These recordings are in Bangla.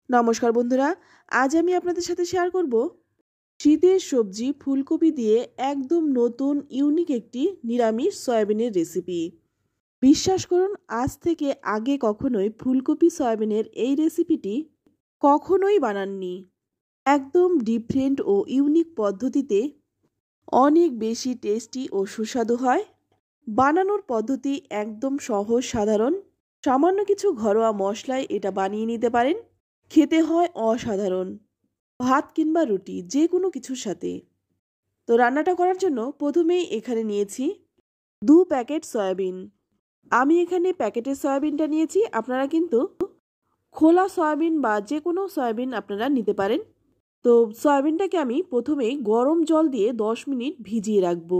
নমস্কার বন্ধুরা, আজ আমি আপনাদের সাথে শেয়ার করব শীতের সবজি ফুলকপি দিয়ে একদম নতুন ইউনিক একটি নিরামিষ সয়াবিনের রেসিপি। বিশ্বাস করুন, আজ থেকে আগে কখনোই ফুলকপি সয়াবিনের এই রেসিপিটি কখনোই বানাননি। একদম ডিফারেন্ট ও ইউনিক পদ্ধতিতে অনেক বেশি টেস্টি ও সুস্বাদু হয়। বানানোর পদ্ধতি একদম সহজ সাধারণ, সামান্য কিছু ঘরোয়া মশলায় এটা বানিয়ে নিতে পারেন। খেতে হয় অসাধারণ, ভাত কিংবা রুটি যে কোনো কিছুর সাথে। তো রান্নাটা করার জন্য প্রথমেই এখানে নিয়েছি 2 প্যাকেট সয়াবিন। আমি এখানে প্যাকেটের সয়াবিনটা নিয়েছি, আপনারা কিন্তু খোলা সয়াবিন বা যে কোনো সয়াবিন আপনারা নিতে পারেন। তো সয়াবিনটাকে আমি প্রথমেই গরম জল দিয়ে 10 মিনিট ভিজিয়ে রাখবো।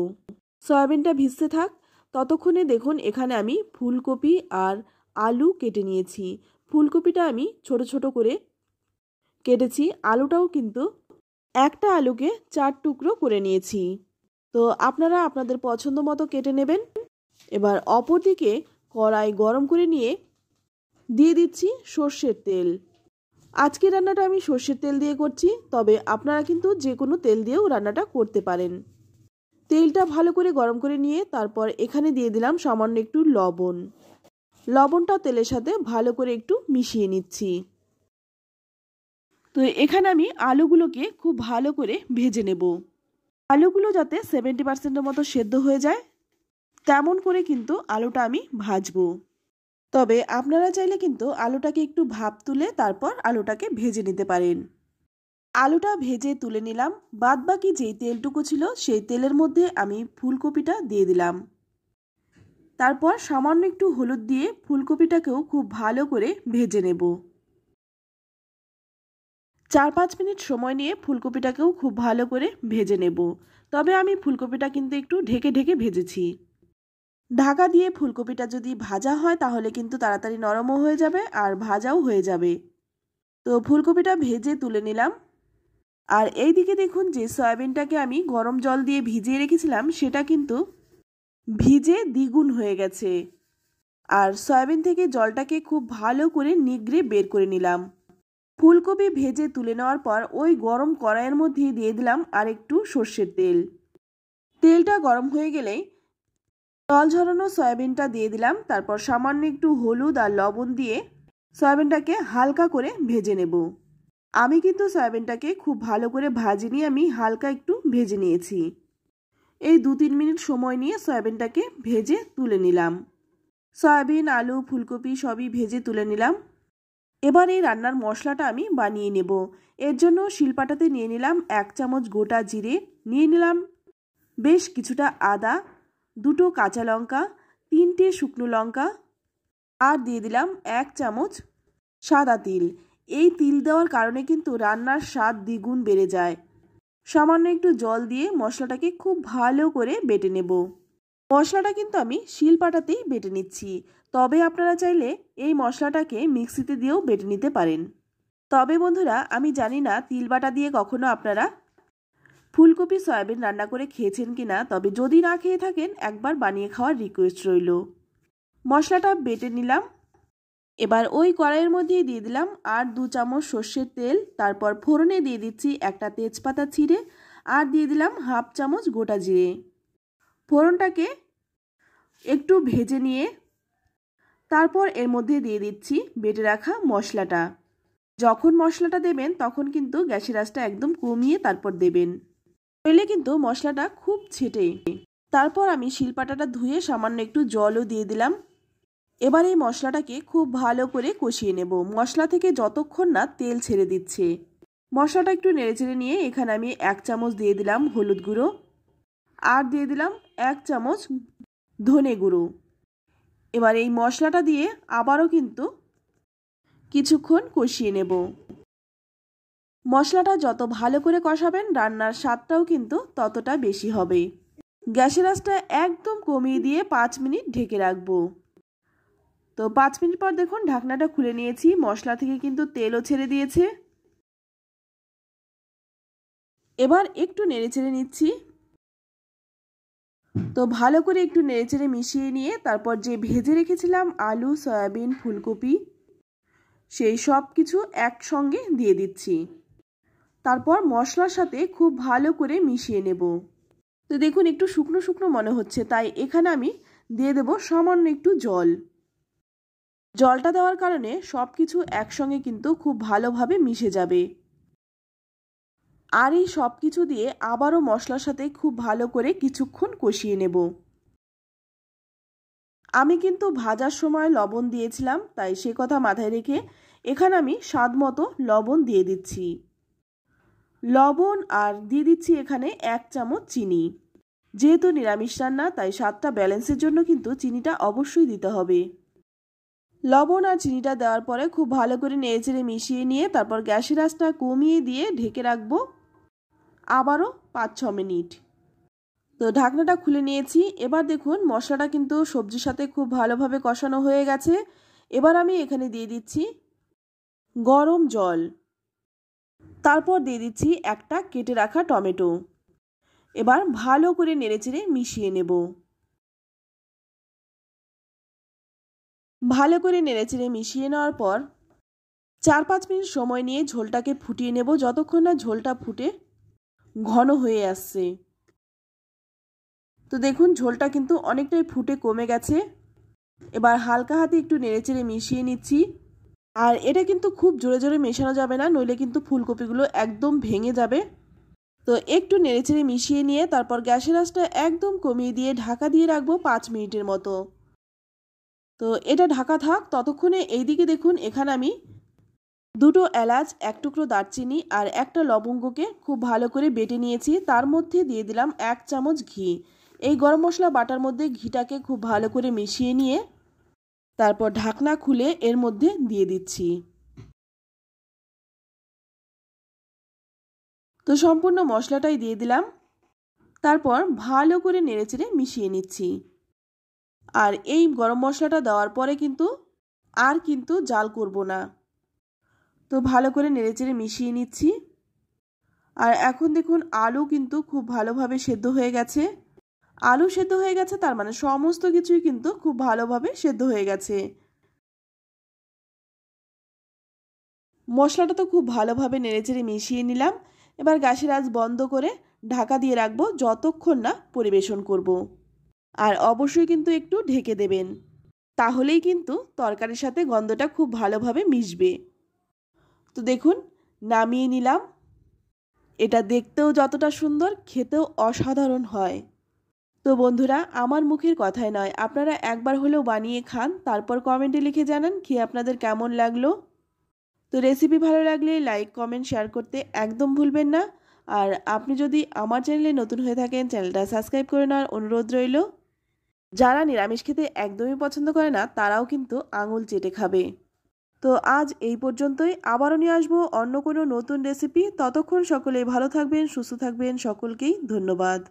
সয়াবিনটা ভিজতে থাক, ততক্ষণে দেখুন এখানে আমি ফুলকপি আর আলু কেটে নিয়েছি। ফুলকপিটা আমি ছোট ছোট করে কেটেছি, আলুটাও কিন্তু একটা আলুকে 4 টুকরো করে নিয়েছি। তো আপনারা আপনাদের পছন্দ মতো কেটে নেবেন। এবার অপরদিকে কড়াই গরম করে নিয়ে দিয়ে দিচ্ছি সর্ষের তেল। আজকে রান্নাটা আমি সর্ষের তেল দিয়ে করছি, তবে আপনারা কিন্তু যে কোনো তেল দিয়েও রান্নাটা করতে পারেন। তেলটা ভালো করে গরম করে নিয়ে তারপর এখানে দিয়ে দিলাম সামান্য একটু লবণ। লবণটা তেলের সাথে ভালো করে একটু মিশিয়ে নিচ্ছি। তো এখানে আমি আলুগুলোকে খুব ভালো করে ভেজে নেব। আলুগুলো যাতে 70% মতো সেদ্ধ হয়ে যায় তেমন করে কিন্তু আলুটা আমি ভাজবো। তবে আপনারা চাইলে কিন্তু আলুটাকে একটু ভাপ তুলে তারপর আলুটাকে ভেজে নিতে পারেন। আলুটা ভেজে তুলে নিলাম। বাদবাকি যেই তেলটুকু ছিল সেই তেলের মধ্যে আমি ফুলকপিটা দিয়ে দিলাম। তারপর সামান্য একটু হলুদ দিয়ে ফুলকপিটাকেও খুব ভালো করে ভেজে নেব। 4-5 মিনিট সময় নিয়ে ফুলকপিটাকেও খুব ভালো করে ভেজে নেব। তবে আমি ফুলকপিটা কিন্তু একটু ঢেকে ঢেকে ভেজেছি। ঢাকা দিয়ে ফুলকপিটা যদি ভাজা হয় তাহলে কিন্তু তাড়াতাড়ি নরমও হয়ে যাবে আর ভাজাও হয়ে যাবে। তো ফুলকপিটা ভেজে তুলে নিলাম। আর এই দিকে দেখুন যে সয়াবিনটাকে আমি গরম জল দিয়ে ভিজিয়ে রেখেছিলাম সেটা কিন্তু ভিজে দ্বিগুণ হয়ে গেছে। আর সয়াবিন থেকে জলটাকে খুব ভালো করে নিগড়ে বের করে নিলাম। ফুলকপি ভেজে তুলে নেওয়ার পর ওই গরম কড়াইয়ের মধ্যে দিয়ে দিলাম আর একটু সর্ষের তেল। তেলটা গরম হয়ে গেলেই জল ঝরানো সয়াবিনটা দিয়ে দিলাম। তারপর সামান্য একটু হলুদ আর লবণ দিয়ে সয়াবিনটাকে হালকা করে ভেজে নেব। আমি কিন্তু সয়াবিনটাকে খুব ভালো করে ভাজিনি, আমি হালকা একটু ভেজে নিয়েছি। এই 2-3 মিনিট সময় নিয়ে সয়াবিনটাকে ভেজে তুলে নিলাম। সয়াবিন, আলু, ফুলকপি সবই ভেজে তুলে নিলাম। এবার এই রান্নার মশলাটা আমি বানিয়ে নেব। এর জন্য শিলপাটাতে নিয়ে নিলাম 1 চামচ গোটা জিরে, নিয়ে নিলাম বেশ কিছুটা আদা, 2টো কাঁচা লঙ্কা, 3টে শুকনো লঙ্কা আর দিয়ে দিলাম 1 চামচ সাদা তিল। এই তিল দেওয়ার কারণে কিন্তু রান্নার স্বাদ দ্বিগুণ বেড়ে যায়। সামান্য একটু জল দিয়ে মশলাটাকে খুব ভালো করে বেটে নেব। মশলাটা কিন্তু আমি শিলপাটাতেই বেটে নিচ্ছি, তবে আপনারা চাইলে এই মশলাটাকে মিক্সিতে দিয়েও বেটে নিতে পারেন। তবে বন্ধুরা, আমি জানি না তিল বাটা দিয়ে কখনো আপনারা ফুলকপি সয়াবিন রান্না করে খেয়েছেন কিনা, তবে যদি না খেয়ে থাকেন একবার বানিয়ে খাওয়ার রিকোয়েস্ট রইল। মশলাটা বেটে নিলাম। এবার ওই কড়াইয়ের মধ্যেই দিয়ে দিলাম আর 2 চামচ সর্ষের তেল। তারপর ফোড়নে দিয়ে দিচ্ছি একটা তেজপাতা ছিঁড়ে আর দিয়ে দিলাম 1/2 চামচ গোটা জিরে। ফোড়নটাকে একটু ভেজে নিয়ে তারপর এর মধ্যে দিয়ে দিচ্ছি বেটে রাখা মশলাটা। যখন মশলাটা দেবেন তখন কিন্তু গ্যাসের আঁচটা একদম কমিয়ে তারপর দেবেন, নইলে কিন্তু মশলাটা খুব ছেটে। তারপর আমি শিলপাটাটা ধুয়ে সামান্য একটু জলও দিয়ে দিলাম। এবার এই মশলাটাকে খুব ভালো করে কষিয়ে নেব, মশলা থেকে যতক্ষণ না তেল ছেড়ে দিচ্ছে। মশলাটা একটু নেড়েচেড়ে নিয়ে এখানে আমি 1 চামচ দিয়ে দিলাম হলুদ গুঁড়ো আর দিয়ে দিলাম 1 চামচ ধনে গুঁড়ো। এবার এই মশলাটা দিয়ে আবারও কিন্তু কিছুক্ষণ কষিয়ে নেব। মশলাটা যত ভালো করে কষাবেন রান্নার স্বাদটাও কিন্তু ততটা বেশি হবে। গ্যাসের আঁচটা একদম কমিয়ে দিয়ে 5 মিনিট ঢেকে রাখবো। তো 5 মিনিট পর দেখুন ঢাকনাটা খুলে নিয়েছি, মশলা থেকে কিন্তু তেলও ছেড়ে দিয়েছে। এবার একটু নেড়েচেড়ে নিচ্ছি। তো ভালো করে একটু নেড়েচেড়ে মিশিয়ে নিয়ে তারপর যে ভেজে রেখেছিলাম আলু, সয়াবিন, ফুলকপি সেই সব কিছু একসঙ্গে দিয়ে দিচ্ছি। তারপর মশলার সাথে খুব ভালো করে মিশিয়ে নেব। তো দেখুন একটু শুকনো শুকনো মনে হচ্ছে, তাই এখানে আমি দিয়ে দেব সামান্য একটু জল। জলটা দেওয়ার কারণে সব কিছু একসঙ্গে কিন্তু খুব ভালোভাবে মিশে যাবে। আর এই সব কিছু দিয়ে আবারও মশলার সাথে খুব ভালো করে কিছুক্ষণ কষিয়ে নেব। আমি কিন্তু ভাজার সময় লবণ দিয়েছিলাম, তাই সে কথা মাথায় রেখে এখানে আমি স্বাদ মতো লবণ দিয়ে দিচ্ছি। লবণ আর দিয়ে দিচ্ছি এখানে 1 চামচ চিনি। যেহেতু নিরামিষ রান্না তাই স্বাদটা ব্যালেন্সের জন্য কিন্তু চিনিটা অবশ্যই দিতে হবে। লবণ আর চিনিটা দেওয়ার পরে খুব ভালো করে নেড়েচেড়ে মিশিয়ে নিয়ে তারপর গ্যাসের আঁচটা কমিয়ে দিয়ে ঢেকে রাখবো আবারও 5-6 মিনিট। তো ঢাকনাটা খুলে নিয়েছি। এবার দেখুন মশলাটা কিন্তু সবজির সাথে খুব ভালোভাবে কষানো হয়ে গেছে। এবার আমি এখানে দিয়ে দিচ্ছি গরম জল। তারপর দিয়ে দিচ্ছি একটা কেটে রাখা টমেটো। এবার ভালো করে নেড়েচেড়ে মিশিয়ে নেব। ভালো করে নেড়েচেড়ে মিশিয়ে নেওয়ার পর 4-5 মিনিট সময় নিয়ে ঝোলটাকে ফুটিয়ে নেব, যতক্ষণ না ঝোলটা ফুটে ঘন হয়ে আসছে। তো দেখুন ঝোলটা কিন্তু অনেকটাই ফুটে কমে গেছে। এবার হালকা হাতে একটু নেড়েচেড়ে মিশিয়ে নিচ্ছি। আর এটা কিন্তু খুব জোরে জোরে মেশানো যাবে না, নইলে কিন্তু ফুলকপিগুলো একদম ভেঙে যাবে। তো একটু নেড়েচেড়ে মিশিয়ে নিয়ে তারপর গ্যাসের আঁচটা একদম কমিয়ে দিয়ে ঢাকা দিয়ে রাখবো 5 মিনিটের মতো। তো এটা ঢাকা থাক ততক্ষণে এইদিকে দেখুন এখানে আমি 2টো এলাচ, 1 টুকরো দারচিনি আর একটা লবঙ্গকে খুব ভালো করে বেটে নিয়েছি। তার মধ্যে দিয়ে দিলাম 1 চামচ ঘি। এই গরম মশলা বাটার মধ্যে ঘিটাকে খুব ভালো করে মিশিয়ে নিয়ে তারপর ঢাকনা খুলে এর মধ্যে দিয়ে দিচ্ছি। তো সম্পূর্ণ মশলাটাই দিয়ে দিলাম। তারপর ভালো করে নেড়েচেড়ে মিশিয়ে নিচ্ছি। আর এই গরম মশলাটা দেওয়ার পরে কিন্তু জাল করব না। তো ভালো করে নেড়েচেড়ে মিশিয়ে নিচ্ছি। আর এখন দেখুন আলু কিন্তু খুব ভালোভাবে সেদ্ধ হয়ে গেছে। আলু সেদ্ধ হয়ে গেছে তার মানে সমস্ত কিছুই কিন্তু খুব ভালোভাবে সেদ্ধ হয়ে গেছে। মশলাটা তো খুব ভালোভাবে নেড়েচেড়ে মিশিয়ে নিলাম। এবার গ্যাসের আঁচ বন্ধ করে ঢাকা দিয়ে রাখবো যতক্ষণ না পরিবেশন করব। আর অবশ্যই কিন্তু একটু ঢেকে দেবেন, তাহলেই কিন্তু তরকারির সাথে গন্ধটা খুব ভালোভাবে মিশবে। তো দেখুন নামিয়ে নিলাম। এটা দেখতেও যতটা সুন্দর খেতেও অসাধারণ হয়। তো বন্ধুরা আমার মুখের কথাই নয়, আপনারা একবার হলেও বানিয়ে খান, তারপর কমেন্টে লিখে জানান খেয়ে আপনাদের কেমন লাগলো। তো রেসিপি ভালো লাগলে লাইক কমেন্ট শেয়ার করতে একদম ভুলবেন না। আর আপনি যদি আমার চ্যানেলে নতুন হয়ে থাকেন চ্যানেলটা সাবস্ক্রাইব করে নেওয়ার অনুরোধ রইল। যারা নিরামিষ খেতে একদমই পছন্দ করে না তারাও কিন্তু আঙুল চেটে খাবে। তো আজ এই পর্যন্তই। আবারও নিয়ে আসবো অন্য কোনো নতুন রেসিপি। ততক্ষণ সকলেই ভালো থাকবেন, সুস্থ থাকবেন। সকলকেই ধন্যবাদ।